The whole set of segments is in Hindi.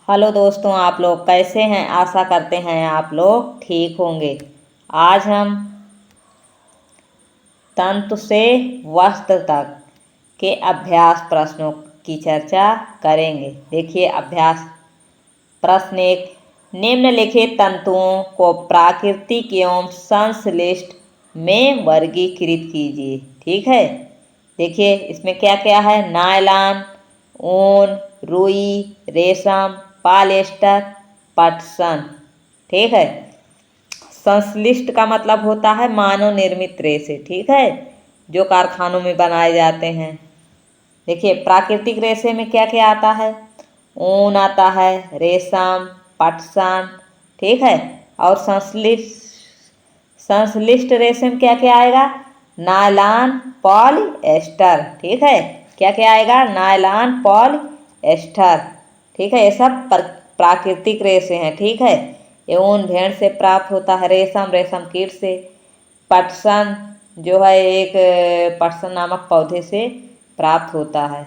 हेलो दोस्तों, आप लोग कैसे हैं। आशा करते हैं आप लोग ठीक होंगे। आज हम तंतु से वस्त्र तक के अभ्यास प्रश्नों की चर्चा करेंगे। देखिए अभ्यास प्रश्न एक, निम्नलिखित तंतुओं को प्राकृतिक एवं संश्लिष्ट में वर्गीकृत कीजिए। ठीक है, देखिए इसमें क्या क्या है। नायलॉन, ऊन, रुई, रेशम, पॉलिएस्टर, पटसन। ठीक है। संश्लिष्ट का मतलब होता है मानव निर्मित रेशे। ठीक है, जो कारखानों में बनाए जाते हैं। देखिए प्राकृतिक रेशे में क्या क्या आता है। ऊन आता है, रेशम, पटसन। ठीक है। और संश्लिष्ट रेशे में क्या क्या आएगा। Nylon, polyester. ठीक है, क्या क्या आएगा। Nylon, polyester. ठीक है, ये सब प्राकृतिक रेशे हैं। ठीक है, ये ऊन भेड़ से प्राप्त होता है। रेशम, रेशम कीट से। पटसन जो है एक पटसन नामक पौधे से प्राप्त होता है।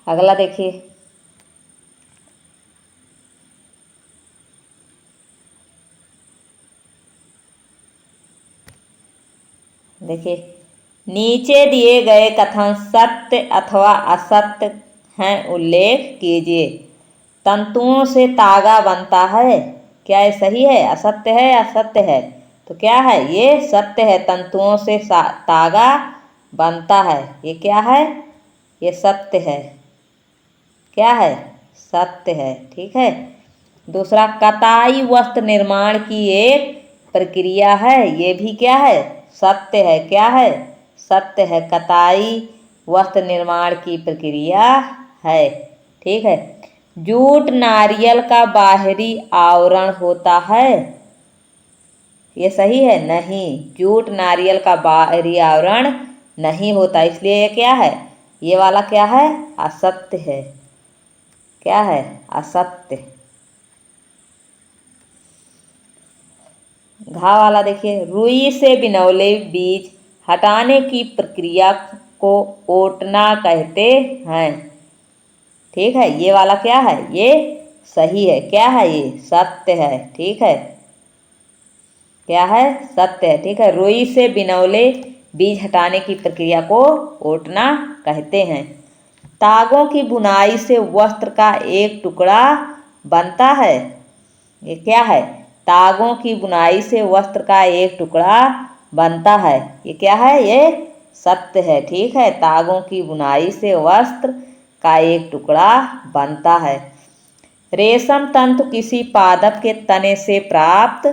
अगला देखिए, देखिए नीचे दिए गए कथन सत्य अथवा असत्य हैं, उल्लेख कीजिए। तंतुओं से तागा बनता है, क्या ये सही है, असत्य है या सत्य है। तो क्या है, ये सत्य है। तंतुओं से तागा बनता है, ये क्या है, ये सत्य है। क्या है, सत्य है। ठीक है। दूसरा, कताई वस्त्र निर्माण की एक प्रक्रिया है, ये भी क्या है, सत्य है। क्या है, सत्य है। कताई वस्त्र निर्माण की प्रक्रिया है। ठीक है। जूट नारियल का बाहरी आवरण होता है, ये सही है। नहीं, जूट नारियल का बाहरी आवरण नहीं होता, इसलिए ये क्या है, ये वाला क्या है, असत्य है। क्या है, असत्य। घा वाला देखिए, रुई से बिनौले बीज हटाने की प्रक्रिया को ओटना कहते हैं। ठीक है, ये वाला क्या है, ये सही है। क्या है, ये सत्य है। ठीक है, क्या है, सत्य है। ठीक है, रुई से बिनौले बीज हटाने की प्रक्रिया को ओटना कहते हैं। तागों की बुनाई से वस्त्र का एक टुकड़ा बनता है, ये क्या है, तागों की बुनाई से वस्त्र का एक टुकड़ा बनता है, ये क्या है, ये सत्य है। ठीक है, तागों की बुनाई से वस्त्र का एक टुकड़ा बनता है। रेशम तंतु किसी पादप के तने से प्राप्त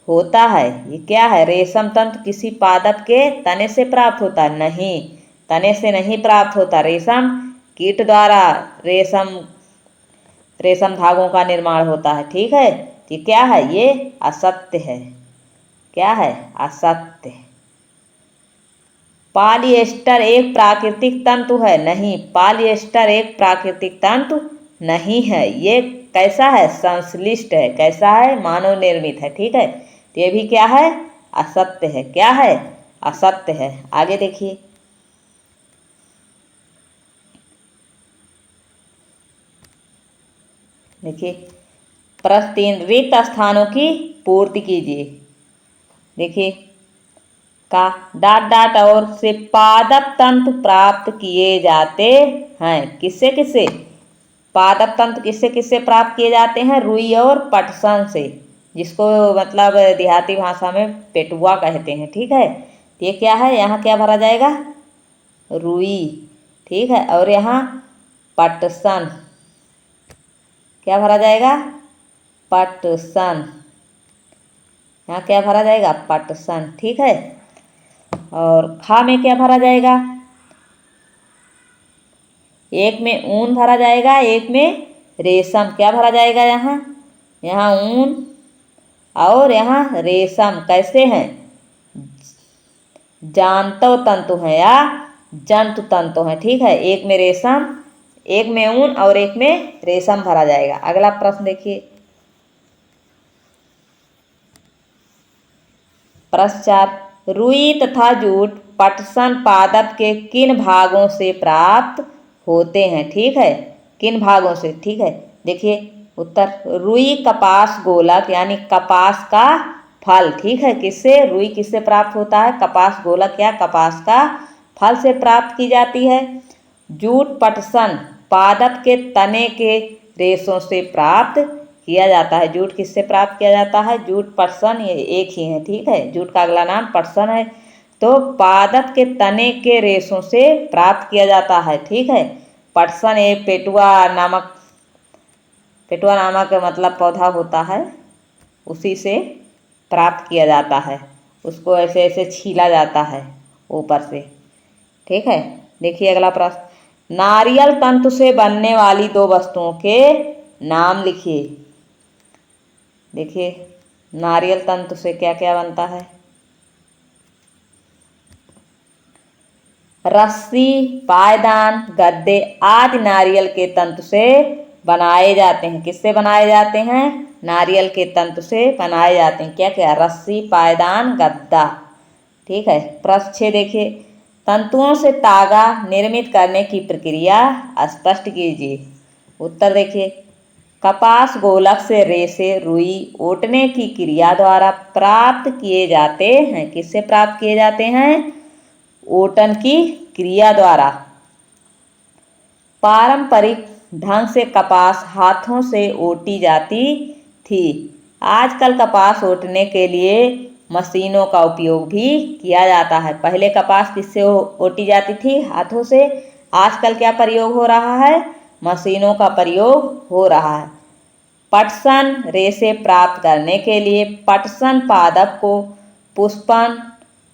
होता है, ये क्या है, रेशम तंतु किसी पादप के तने से प्राप्त होता है। नहीं, तने से नहीं प्राप्त होता। रेशम कीट द्वारा रेशम रेशम धागों का निर्माण होता है। ठीक है, ये क्या है, ये असत्य है। क्या है, असत्य। पॉलिएस्टर एक प्राकृतिक तंतु है, नहीं, पॉलिएस्टर एक प्राकृतिक तंतु नहीं है। ये कैसा है, संश्लिष्ट है। कैसा है, मानव निर्मित है। ठीक है, तो ये भी क्या है, असत्य है। क्या है, असत्य है। आगे देखिए, देखिए प्रश्न 3, रिक्त स्थानों की पूर्ति कीजिए। देखिए का डाट डाट और से पादप तंतु प्राप्त किए जाते हैं, किससे किससे, पादप तंतु किससे किससे प्राप्त किए जाते हैं, रुई और पटसन से, जिसको मतलब देहाती भाषा में पेटुआ कहते हैं। ठीक है, ये क्या है, यहाँ क्या भरा जाएगा, रुई। ठीक है, और यहाँ पटसन, क्या भरा जाएगा, पटसन। यहाँ क्या भरा जाएगा, पटसन। ठीक है, और खा में क्या भरा जाएगा, एक में ऊन भरा जाएगा, एक में रेशम। क्या भरा जाएगा, यहाँ यहाँ ऊन और यहाँ रेशम। कैसे हैं, जांतव तंतु हैं या जंतु तंतु हैं। ठीक है, एक में रेशम, एक में ऊन और एक में रेशम भरा जाएगा। अगला प्रश्न देखिए, प्रश्न 4, रुई तथा जूट पटसन पादप के किन भागों से प्राप्त होते हैं? ठीक है, किन भागों से? ठीक है, देखिए उत्तर, रुई कपास गोलक यानी कपास का फल। ठीक है, किससे? रुई किससे प्राप्त होता है? कपास गोलक या कपास का फल से प्राप्त की जाती है। जूट पटसन पादप के तने के रेशों से प्राप्त किया जाता है। जूट किससे प्राप्त किया जाता है? जूट पटसन, ये एक ही है। ठीक है, जूट का अगला नाम पटसन है। तो पादप के तने के रेशों से प्राप्त किया जाता है। ठीक है, पटसन ये पेटुआ नामक मतलब पौधा होता है, उसी से प्राप्त किया जाता है। उसको ऐसे ऐसे छीला जाता है ऊपर से। ठीक है, देखिए अगला प्रश्न, नारियल तंतु से बनने वाली दो वस्तुओं के नाम लिखिए। देखिए नारियल तंतु से क्या क्या बनता है? रस्सी, पायदान, गद्दे आदि नारियल के तंतु से बनाए जाते हैं। किससे बनाए जाते हैं? नारियल के तंतु से बनाए जाते हैं। क्या क्या? रस्सी, पायदान, गद्दा। ठीक है, प्रश्न 6 देखिए, तंतुओं से तागा निर्मित करने की प्रक्रिया स्पष्ट कीजिए। उत्तर देखिए, कपास गोलक से रेशे रुई ओटने की क्रिया द्वारा प्राप्त किए जाते हैं। किससे प्राप्त किए जाते हैं? ओटन की क्रिया द्वारा। पारंपरिक ढंग से कपास हाथों से ओटी जाती थी। आजकल कपास ओटने के लिए मशीनों का उपयोग भी किया जाता है। पहले कपास किससे ओटी जाती थी? हाथों से। आजकल क्या प्रयोग हो रहा है? मशीनों का प्रयोग हो रहा है। पटसन रेशे प्राप्त करने के लिए पटसन पादप को पुष्पन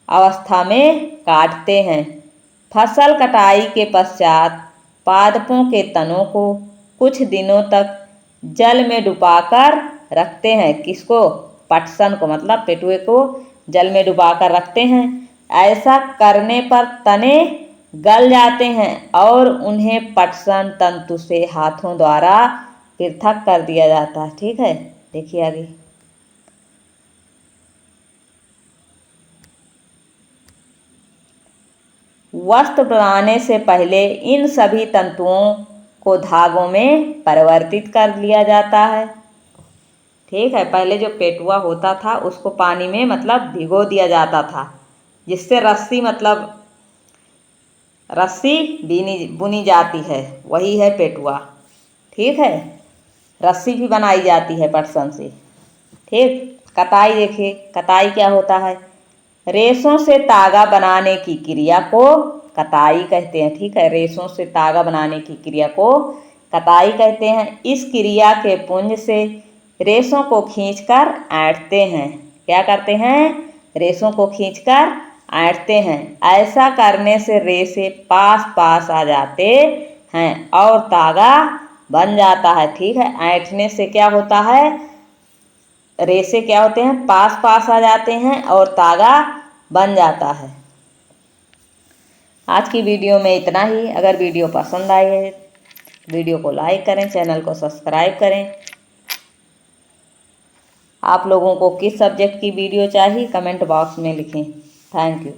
अवस्था में काटते हैं। फसल कटाई के पश्चात पादपों के तनों को कुछ दिनों तक जल में डुबाकर रखते हैं। किसको? पटसन को, मतलब पेटुए को जल में डुबाकर रखते हैं। ऐसा करने पर तने गल जाते हैं और उन्हें पटसन तंतु से हाथों द्वारा पृथक कर दिया जाता है। ठीक है, देखिए आगे, वस्त्र बनाने से पहले इन सभी तंतुओं को धागों में परिवर्तित कर लिया जाता है। ठीक है, पहले जो पेटुआ होता था उसको पानी में मतलब भिगो दिया जाता था, जिससे रस्सी मतलब रस्सी बुनी जाती है, वही है पेटुआ। ठीक है, रस्सी भी बनाई जाती है पटसन से। ठीक, कताई देखिए, कताई क्या होता है? रेशों से तागा बनाने की क्रिया को कताई कहते हैं। ठीक है, रेशों से तागा बनाने की क्रिया को कताई कहते हैं। इस क्रिया के पुंज से रेशों को खींचकर ऐंठते हैं। क्या करते हैं? रेशों को खींचकर ऐंठते हैं। ऐसा करने से रेशे पास पास आ जाते हैं और तागा बन जाता है। ठीक है, ऐंठने से क्या होता है? रेशे क्या होते हैं? पास पास आ जाते हैं और तागा बन जाता है। आज की वीडियो में इतना ही। अगर वीडियो पसंद आई है वीडियो को लाइक करें, चैनल को सब्सक्राइब करें। आप लोगों को किस सब्जेक्ट की वीडियो चाहिए कमेंट बॉक्स में लिखें। Thank you.